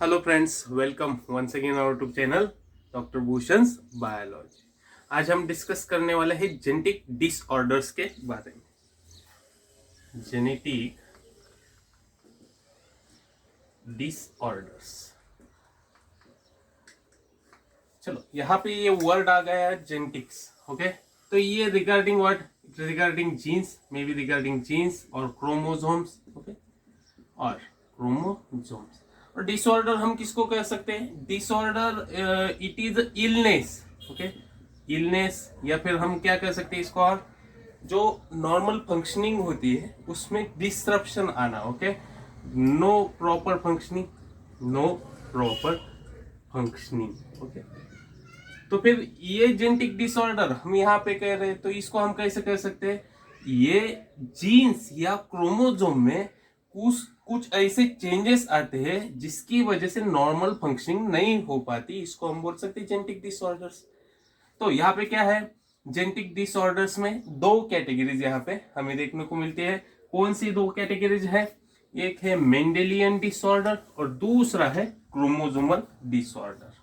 Hello friends, welcome once again our YouTube channel doctor Bhushan biology. आज हम discuss करने वाले हैं जेनेटिक डिसऑर्डर्स के बारे में। जेनेटिक डिसऑर्डर्स, चलो यहाँ पे ये वर्ड आ गया है जेनेटिक्स। ओके, तो ये regarding what? Regarding genes, maybe regarding genes और क्रोमोसोम्स। ओके, और क्रोमोसोम्स और डिसऑर्डर हम किसको कह सकते हैं? Disorder it is illness. Okay, illness, या फिर हम क्या कह सकते हैं इसको? और जो नॉर्मल फंक्शनिंग होती है उसमें डिस्ट्रप्शन आना। Okay, no proper functioning, no proper functioning. Okay, तो फिर ये जेनेटिक डिसऑर्डर हम यहाँ पे कह रहे हैं, तो इसको हम कैसे कह सकते हैं? ये जीन्स या क्रोमोसोम में कुछ कुछ ऐसे चेंजेस आते हैं जिसकी वजह से नॉर्मल फंक्शनिंग नहीं हो पाती, इसको हम बोल सकते हैं जेनेटिक डिसऑर्डर्स। तो यहाँ पे क्या है? जेनेटिक डिसऑर्डर्स में दो कैटेगरीज यहाँ पे हमें देखने को मिलती है। कौन सी दो कैटेगरीज है? एक है मेंडेलियन डिसऑर्डर और दूसरा है क्रोमोसोमल डिसऑर्डर।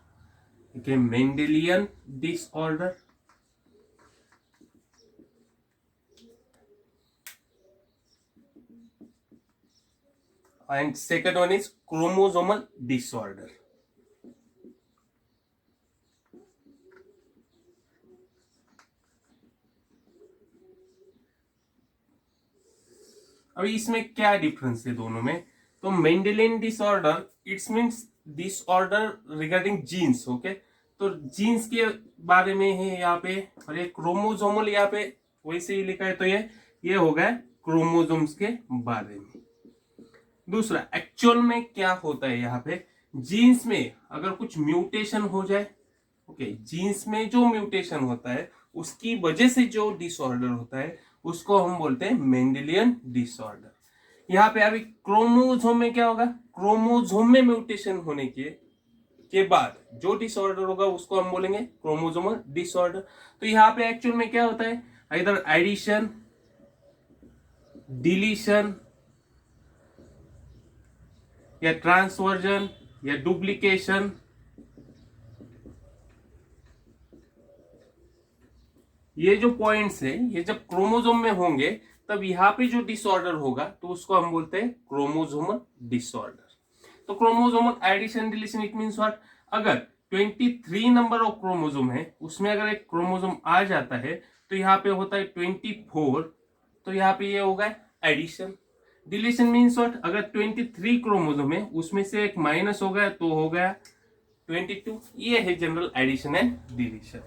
ठीक है, Mendelian disorder and second one is chromosomal disorder. अभी इसमें क्या डिफरेंस है दोनों में? तो Mendelian disorder it's means disorder regarding genes. Okay, तो जीन्स के बारे में है यहाँ पे, और ये क्रोमोसोमल यहाँ पे वैसे ही लिखा है, तो ये हो गया क्रोमोसोम्स के बारे में। दूसरा, एक्चुअल में क्या होता है यहाँ पे? जीन्स में अगर कुछ म्यूटेशन हो जाए, ओके, जीन्स में जो म्यूटेशन होता है उसकी वजह से जो डिसऑर्डर होता है उसको हम बोलते हैं मेंडेलियन डिसऑर्डर। यहाँ पे अभी क्रोमोसोम में क्या होगा? क्रोमोसोम में म्यूटेशन होने के बाद जो डिसऑर्डर होगा उसको हम बोलेंगे क्रोमोसोमल डिसऑर्डर। तो यहाँ पे एक्चुअल में क्या होता है? इधर एडिशन, डिलीशन या ट्रांसवर्जन या डुप्लीकेशन, ये जो पॉइंट्स है ये जब क्रोमोसोम में होंगे तब यहाँ पे जो डिसऑर्डर होगा तो उसको हम बोलते हैं क्रोमोसोमल डिसऑर्डर। तो chromosomal addition deletion it means what? अगर 23 नंबर ऑफ क्रोमोसोम है उसमें अगर एक क्रोमोसोम आ जाता है तो यहाँ पे होता है 24, तो यहाँ पे ये होगा एडिशन। Deletion means what? अगर 23 क्रोमोसोम है उसमें से एक माइनस हो गया तो हो गया 22। ये है जनरल एडिशन एंड डिलीशन।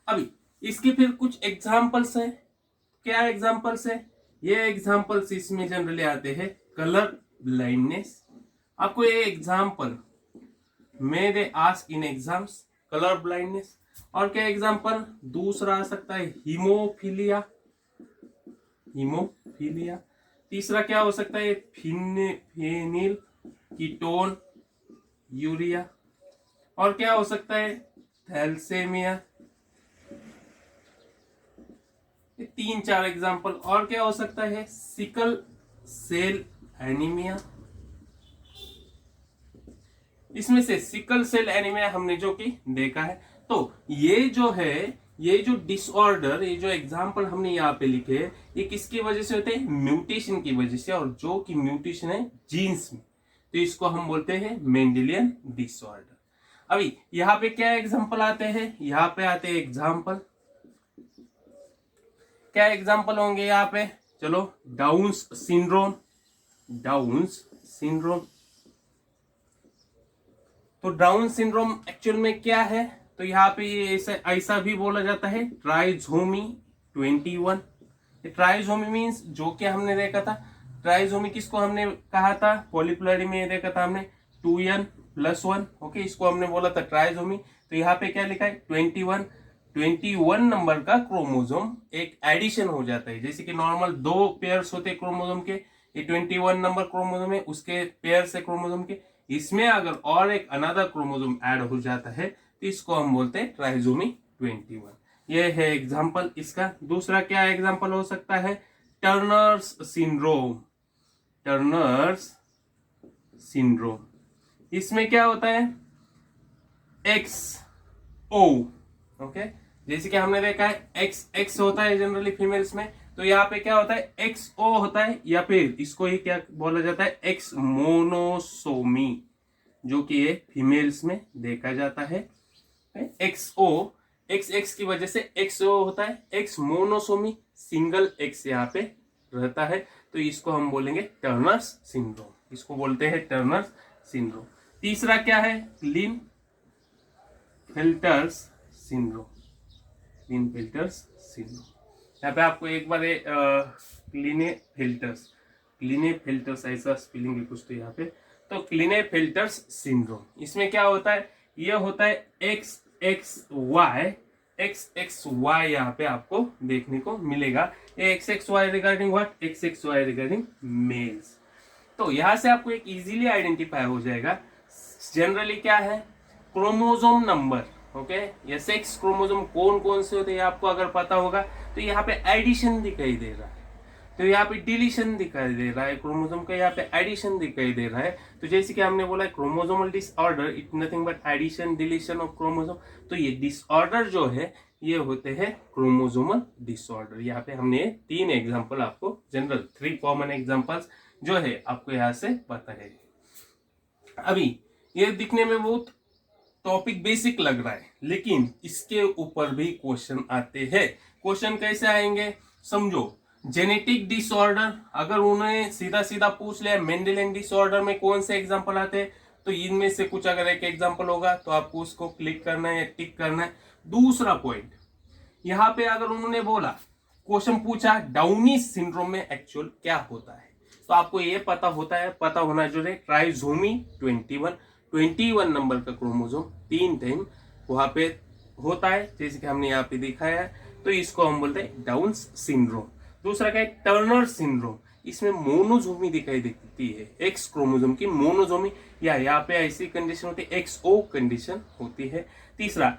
अभी इसके फिर कुछ एग्जाम्पल्स है। क्या एग्जाम्पल्स है? ये एग्जाम्पल्स इसमें जनरली आते हैं कलर ब्लाइंडनेस। आपको ये example may they ask in exams, colour blindness. और क्या एग्जाम्पल दूसरा आ सकता है? Haemophilia, haemophilia. तीसरा क्या हो सकता है? Phenylketonuria. और क्या हो सकता है? थैलेसेमिया। 3-4 एग्जाम्पल। और क्या हो सकता है? Sickle cell anaemia. इसमें से सिकल सेल एनीमिया हमने जो कि देखा है। तो ये जो है, ये जो डिसऑर्डर, ये जो एग्जाम्पल हमने यहाँ पे लिखे हैं, ये किसकी वजह से होते हैं? म्यूटेशन की वजह से, और जो कि म्यूटेशन है जीन्स में, तो इसको हम बोलते हैं मेंडेलियन डिसऑर्डर। अभी यहाँ पे क्या एग्जाम्पल आते हैं? यहाँ पे आते हैं एग्जाम्पल। क्या एग्जाम्पल होंगे यहाँ पे? चलो, डाउन्स सिंड्रोम, डाउन्स सिंड्रोम। तो डाउन सिंड्रोम एक्चुअल में क्या है? तो यहाँ पे ये ऐसा भी बोला जाता है ट्राइजोमी 21। ट्राइजोमी मीन्स जो कि हमने देखा था, ट्राइजोमी किसको हमने कहा था? पॉलीप्लरी में देखा था हमने 2n+1। ओके, इसको हमने बोला था ट्राइजोमी। तो यहाँ पे क्या लिखा है? 21 नंबर का क्रोमोसोम एक एडिशन हो जाता है। जैसे कि नॉर्मल 2 पेयर्स होते हैं क्रोमोसोम के, ये 21 नंबर क्रोमोसोम है, उसके पेयर्स है क्रोमोसोम के, इसमें अगर और एक अनदर क्रोमोसोम ऐड हो जाता है तो इसको हम बोलते हैं ट्राइजोमी 21। ये है एग्जांपल इसका। दूसरा क्या एग्जांपल हो सकता है? Turners syndrome, Turners syndrome. इसमें क्या होता है, एक्स ओ, ओके, जैसे कि हमने देखा है एक्स एक्स होता है जनरली फीमेल्स में, तो यहाँ पे क्या होता है एक्स ओ होता है, या फिर इसको ही क्या बोला जाता है, एक्स मोनोसोमी, जो कि ये फीमेल्स में देखा जाता है। एक्स ओ, एक्स एक्स की वजह से एक्स ओ होता है। एक्स मोनोसोमी, सिंगल एक्स यहाँ पे रहता है, तो इसको हम बोलेंगे टर्नर्स सिंड्रोम, इसको बोलते हैं टर्नर्स सिंड्रोम। तीसरा क्या है, क्लीनफेल्टर्स सिंड्रोम, क्लीनफेल्टर्स सिंड्रोम। यहाँ पे आपको एक बार क्लीनेफेल्टर्स ऐसा स्पेलिंग है कुछ तो यहाँ पे, तो क्लीनेफेल्टर्स सिंड्रोम, इसमें क्या होता है, ये होता है एक्स एक्स वाई यहाँ पे आपको देखने को मिलेगा। ये X X Y regarding what, X X Y regarding males. तो यहाँ से आपको एक इजीली आइडेंटिफाई हो जाएगा। जनरली क्या है, क्रोमोसोम नंबर, ओके, या सेक्स क्रोमोसोम कौन कौन से होते हैं आपको अगर पता होगा, तो यहाँ पे एडिशन दिखाई दे रहा है, तो यहाँ पे डिलीशन दिखाई दे रहा है, क्रोमोसोम का यहाँ पे एडिशन दिखाई दे रहा है। तो जैसे कि हमने बोला chromosomal disorder it nothing but addition deletion of chromosome, तो ये डिसऑर्डर जो है ये होते हैं क्रोमोसोमल डिसऑर्डर। यहाँ पे हमने 3 एग्जांपल आपको, जनरल 3 कॉमन एग्जांपल्स जो है आपको यहाँ से पता है। अभी ये दिखने में बहुत टॉपिक बेसिक लग रहा है, लेकिन इसके ऊपर भी क्वेश्चन आते हैं। क्वेश्चन कैसे आएंगे, समझो, जेनेटिक डिसऑर्डर, अगर उन्हें सीधा सीधा पूछ लिया मेंडेलियन डिसऑर्डर में कौन से एग्जांपल आते हैं, तो इनमें से कुछ अगर एक एग्जांपल होगा तो आपको उसको क्लिक करना है या टिक करना है। दूसरा पॉइंट, यहाँ पे अगर उन्होंने बोला, क्वेश्चन पूछा डाउनी सिंड्रोम में एक्चुअल क्या होता है, तो आपको ये पता होना जो है ट्राइसोमी 21 नंबर का क्रोमोसोम 3 टाइम वहां पे होता है, जैसे कि हमने यहाँ पे दिखाया है, तो इसको हम बोलते हैं डाउन सिंड्रोम। दूसरा क्या है, टर्नर सिंड्रोम, इसमें मोनोजोमी दिखाई देती है, एक्स क्रोमोसोम की मोनोजोमी, या यहाँ पे ऐसी कंडीशन होती है एक्स ओ कंडीशन होती है। तीसरा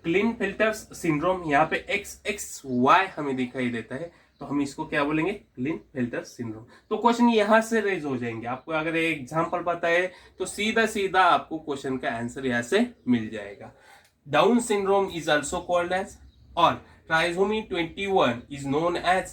क्लीनफेल्टर्स सिंड्रोम, यहाँ पे एक्स एक्स वाई हमें दिखाई देता है, तो हम इसको क्या बोलेंगे, क्लीनफेल्टर्स सिंड्रोम। तो क्वेश्चन यहां से रेज हो जाएंगे, आपको अगर एग्जांपल पता है तो सीधा सीधा आपको क्वेश्चन का आंसर यहां से मिल जाएगा। Down syndrome is also called as, और ट्राइसोमी 21 इज नोन एज,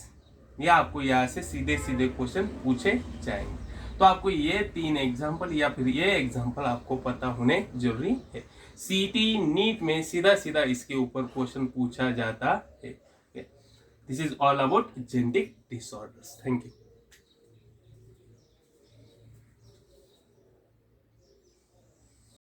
या आपको यहाँ से सीधे सीधे क्वेश्चन पूछे जाएंगे। तो आपको ये 3 एग्जांपल या फिर ये एग्जांपल आपको पता होने जरूरी है। सीटी नीट में सीधा सीधा इसके ऊपर क्वेश्चन पूछा जाता है। This is all about genetic disorders. Thank you.